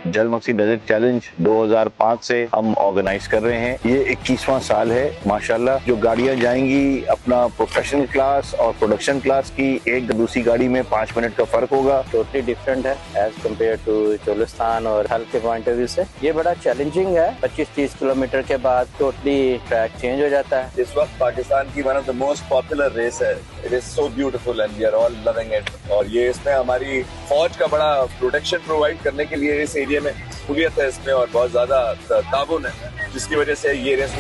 जल Maksi desert challenge 2005 से हम ऑर्गेनाइज कर रहे हैं। ये 21वां साल है माशाल्लाह। जो गाड़ियां जाएंगी अपना प्रोफेशनल क्लास और प्रोडक्शन क्लास की, एक दूसरी गाड़ी में 5 मिनट का फर्क होगा। टोटली डिफरेंट है एज कम्पेयर टू चोलिस्तान और हेल्थ के पॉइंट ऑफ व्यू से। ये बड़ा चैलेंजिंग है। 25-30 किलोमीटर के बाद टोटली ट्रैक चेंज हो जाता है। इस वक्त पाकिस्तान की one of the most popular race है। It is so beautiful and we are all loving it. और ये इसमें हमारी फौज का बड़ा प्रोटेक्शन प्रोवाइड करने के लिए इस एरिया में सहूलियत है इसमें और बहुत ज्यादा ताउन है, जिसकी वजह से ये रेस